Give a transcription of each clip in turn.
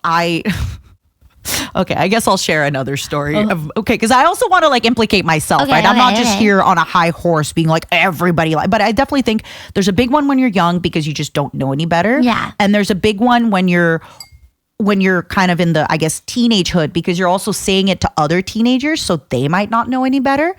I okay, I guess I'll share another story because I also want to like implicate myself, right? I'm not just here on a high horse being like everybody but I definitely think there's a big one when you're young because you just don't know any better. Yeah. And there's a big one when you're kind of in the, I guess, teenagehood because you're also saying it to other teenagers so they might not know any better.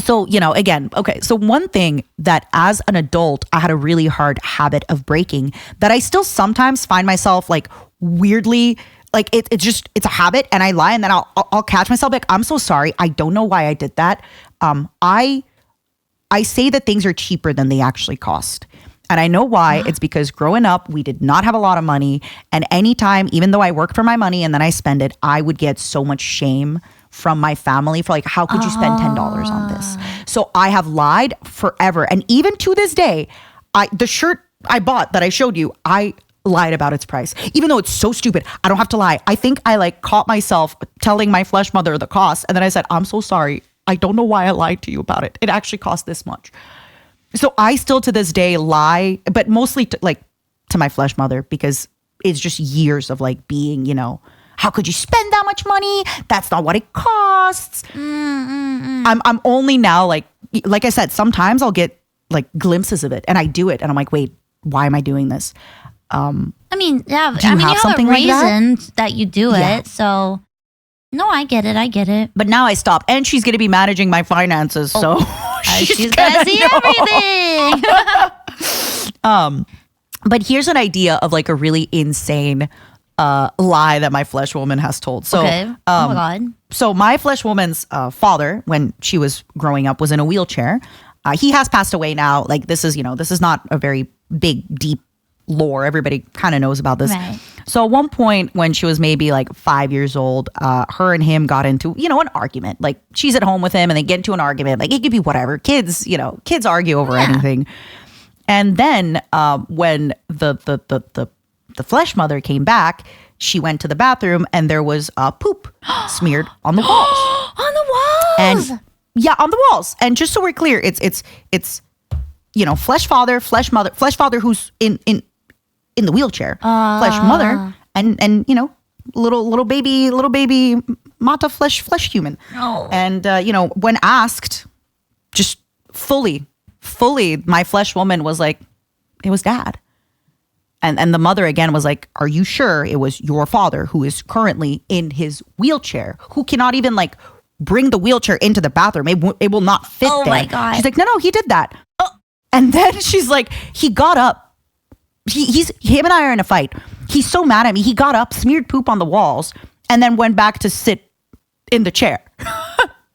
So, again, okay. So one thing that as an adult, I had a really hard habit of breaking that I still sometimes find myself like weirdly, like it's a habit and I lie and then I'll catch myself like, I'm so sorry. I don't know why I did that. I say that things are cheaper than they actually cost. And I know why. It's because growing up, we did not have a lot of money. And anytime, even though I worked for my money and then I spend it, I would get so much shame from my family for like, how could you spend $10 on this? So I have lied forever. And even to this day, the shirt I bought that I showed you, I lied about its price. Even though it's so stupid, I don't have to lie. I think I like caught myself telling my flesh mother the cost. And then I said, I'm so sorry. I don't know why I lied to you about it. It actually cost this much. So I still to this day lie, but mostly to my flesh mother because it's just years of like being, how could you spend that much money? That's not what it costs. I'm only now like I said, sometimes I'll get like glimpses of it and I do it and I'm like, wait, why am I doing this? I mean, yeah. Do you have something a reason like that you do it. So no, I get it. But now I stop and she's going to be managing my finances. So she's gonna see everything. But here's an idea of like a really insane lie that my flesh woman has told. So, okay. Oh my God. So my flesh woman's father, when she was growing up, was in a wheelchair. He has passed away now. Like this is not a very big, deep lore. Everybody kind of knows about this. Right. So at one point when she was maybe like 5 years old, her and him got into, an argument. Like she's at home with him and they get into an argument. Like it could be whatever. Kids argue over anything. And then when the flesh mother came back, she went to the bathroom and there was poop smeared on the walls. On the walls. And yeah, on the walls. And just so we're clear, it's flesh father who's in the wheelchair, flesh mother, and little baby Mata flesh human. Oh. And when asked, just fully, my flesh woman was like, it was dad. And the mother again was like, are you sure it was your father who is currently in his wheelchair, who cannot even like bring the wheelchair into the bathroom? It will not fit there. Oh my God. She's like, no, he did that. And then she's like, he got up. Him and I are in a fight. He's so mad at me. He got up, smeared poop on the walls, and then went back to sit in the chair.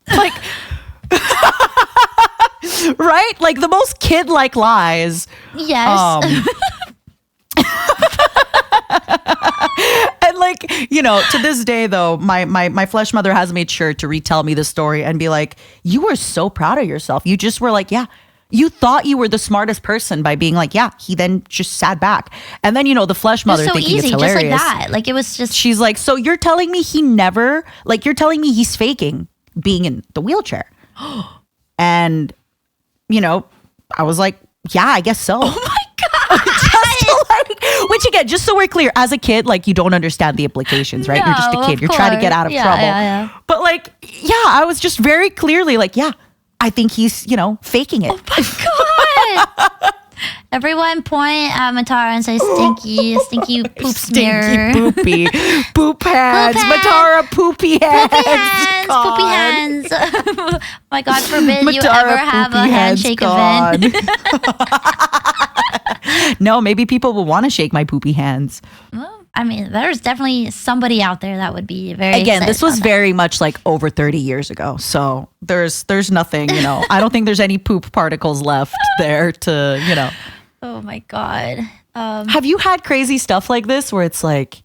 Like, right? Like the most kid-like lies. Yes. And like, to this day though, my flesh mother has made sure to retell me the story and be like, you were so proud of yourself. You just were like, yeah. You thought you were the smartest person by being like, yeah, he then just sat back. And then, the flesh mother so thinking easy, it's hilarious. Just like that. Like it was just. She's like, so you're telling me you're telling me he's faking being in the wheelchair. And, I was like, yeah, I guess so. Oh my God. Which again, just so we're clear, as a kid, like you don't understand the implications, right? No, you're just a kid. You're trying to get out of trouble. Yeah. But like, yeah, I was just very clearly like, yeah, I think he's, faking it. Oh my God. Everyone point at Matara and say stinky poop smear. Stinky poopy. Poop hands. Matara poopy hands. Poopy hands. My God forbid Matara you ever have a handshake event. No, maybe people will want to shake my poopy hands. Well, I mean, there's definitely somebody out there that would be very Again, this was about very much like over 30 years ago. So there's nothing, I don't think there's any poop particles left there to, Oh my God. Have you had crazy stuff like this where it's like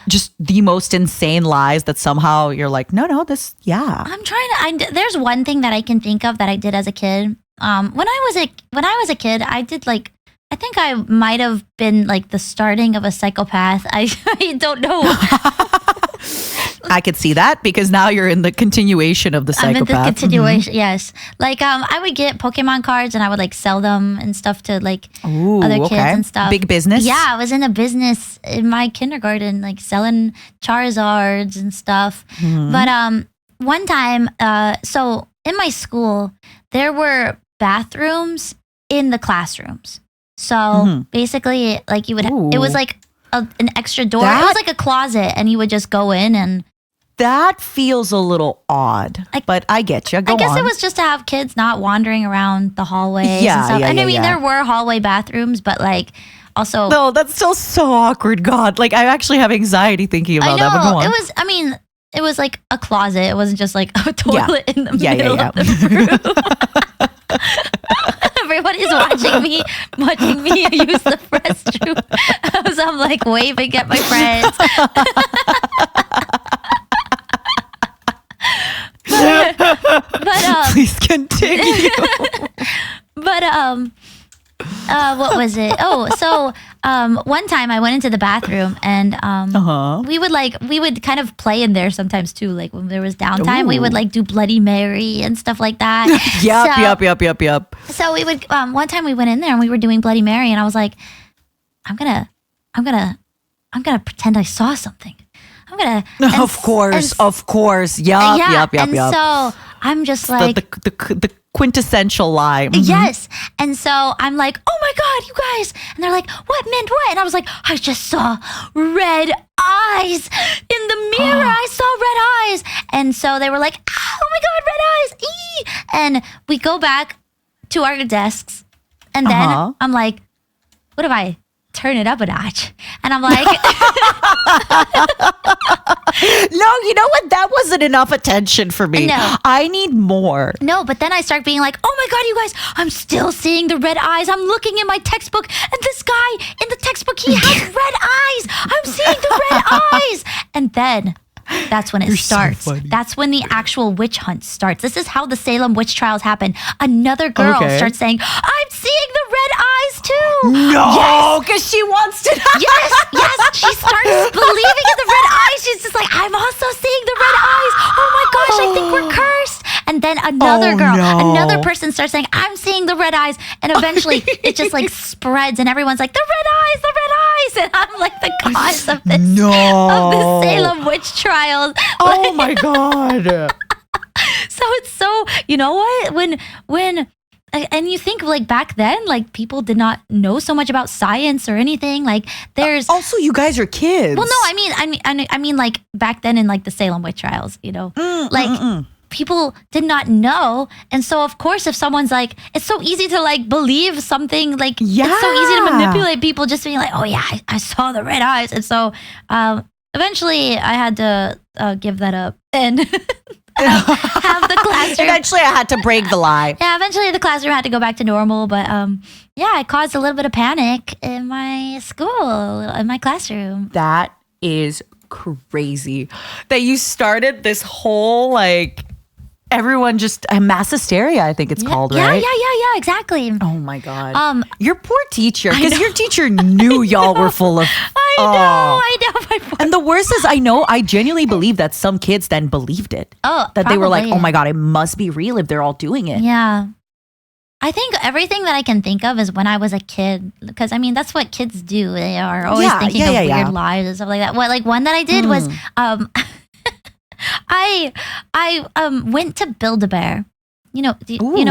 just the most insane lies that somehow you're like, no, this, yeah. I'm trying to, there's one thing that I can think of that I did as a kid. When I was a kid, I did like, I think I might have been like the starting of a psychopath. I don't know. I could see that because now you're in the continuation of the I'm in psychopath. the continuation, yes. Like, I would get Pokemon cards and I would like sell them and stuff to like Ooh, other kids okay. and stuff. Big business? Yeah, I was in a business in my kindergarten, like selling Charizards and stuff. Mm-hmm. But one time, so in my school, there were bathrooms in the classrooms. So basically, like you would, it was Ooh. like an extra door. It That- was like a closet, and you would just go in and. That feels a little odd, but I get you. Go I guess on. it was just to have kids not wandering around the hallways Yeah, and stuff. yeah, and I yeah, mean, yeah. there were hallway bathrooms, but like also, No, that's still so awkward. God, like I actually have anxiety thinking I about that. But go know on. it was. I mean, it was like a closet. It wasn't just like a toilet in the middle of the room. Everybody's watching me use the restroom as I'm like waving at my friends. but Please continue. But what was it? Oh, so one time I went into the bathroom and we would kind of play in there sometimes too. Like when there was downtime, we would Ooh. like do Bloody Mary and stuff like that. Yep. So we would one time we went in there and we were doing Bloody Mary and I was like, I'm gonna pretend I saw something. I'm gonna Of course. Yup. And so I'm just like the quintessential lie. Mhm. yes. And so I'm like, oh my God, you guys. And they're like, what, Mint, what? And I was like, I just saw red eyes in the mirror. I saw red eyes. And so they were like, oh my God, red eyes. Ee! And we go back to our desks. And then I'm like, what if I turn it up a notch? And I'm like, No, you know what? That wasn't enough attention for me. No. I need more. no, but then I start being like, oh my God, you guys, I'm still seeing the red eyes. I'm looking in my textbook, and this guy in the textbook, he has red eyes. I'm seeing the red eyes. And then that's when it You're so starts. funny. That's when the actual witch hunt starts. This is how the Salem witch trials happen. Another girl Okay. starts saying, I'm seeing the red eyes too. No, because she wants to. Yes, she starts believing in the red eyes. She's just like, I'm also seeing the red eyes. Oh my gosh, I think we're cursed. And then another Oh, girl, no. another person starts saying, I'm seeing the red eyes. And eventually it just like spreads and everyone's like, the red eyes, the red eyes. And I'm like the cause of this, No. of the Salem witch trials. Oh my God. So it's so, you know what? When and you think like back then, like people did not know so much about science or anything. Like there's Also, you guys are kids. well, no, I mean, like back then in like the Salem witch trials, you know, like people did not know, and so of course, if someone's like, it's so easy to like believe something, like it's so easy to Yeah. manipulate people, just being like, oh yeah, I saw the red eyes, and so eventually I had to give that up and have the classroom. Eventually, I had to break the lie. Yeah, eventually the classroom had to go back to normal, but yeah, it caused a little bit of panic in my school, in my classroom. That is crazy that you started this whole like everyone just mass hysteria. I think it's called, right? Yeah, exactly. Oh my God. Your poor teacher, I because know. your teacher knew y'all were full of. I know. My poor And the worst is, I genuinely believe that some kids then believed it. Oh, That they were like, probably. oh my God, it must be real if they're all doing it. Yeah. I think everything that I can think of is when I was a kid, because I mean that's what kids do. They are always thinking of weird lies and stuff like that. What like one that I did was I went to Build-A-Bear. You know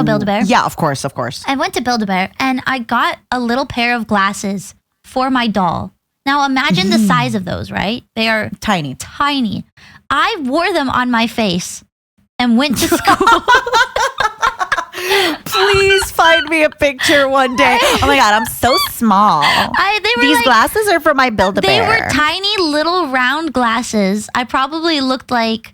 Build-A-Bear? Yeah, of course. I went to Build-A-Bear and I got a little pair of glasses for my doll. Now imagine the size of those, right? They are Tiny. tiny. I wore them on my face and went to school. Please find me a picture one day. Oh my God, I'm so small. They were These like, glasses are for my they Build-A-Bear. were tiny little round glasses. I probably looked like,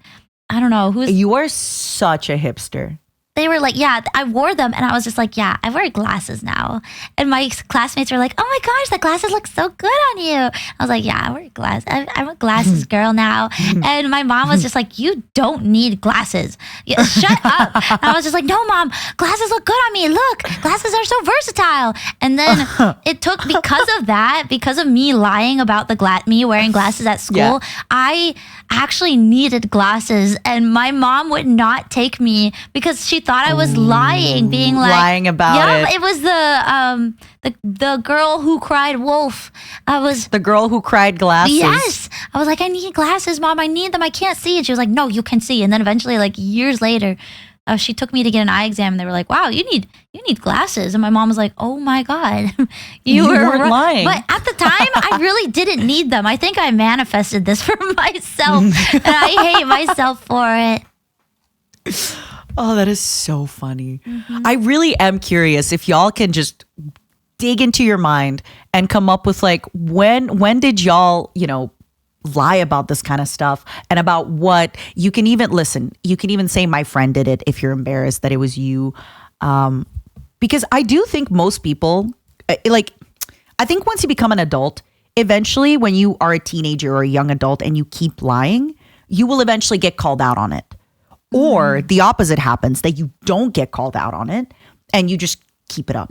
I don't know, who's You are such a hipster. they were like, yeah, I wore them. And I was just like, yeah, I wear glasses now. And my classmates were like, oh my gosh, the glasses look so good on you. I was like, yeah, I wear glasses. I'm a glasses girl now. And my mom was just like, you don't need glasses. Shut up. And I was just like, no, Mom, glasses look good on me. Look, glasses are so versatile. And then it took, because of that, because of me lying about me wearing glasses at school, I actually needed glasses. And my mom would not take me because she thought I was lying, being like lying about it. It was the girl who cried wolf. I was the girl who cried glasses. Yes, I was like, I need glasses, Mom. I need them. I can't see. And she was like, no, you can see. And then eventually, like years later, she took me to get an eye exam, and they were like, wow, you need glasses. And my mom was like, oh my God, you were lying. But at the time, I really didn't need them. I think I manifested this for myself, and I hate myself for it. Oh, that is so funny. I really am curious if y'all can just dig into your mind and come up with like, when did y'all, lie about this kind of stuff, and about what you can even say my friend did it if you're embarrassed that it was you. Because I do think most people, I think once you become an adult, eventually when you are a teenager or a young adult and you keep lying, you will eventually get called out on it. Or the opposite happens, that you don't get called out on it and you just keep it up.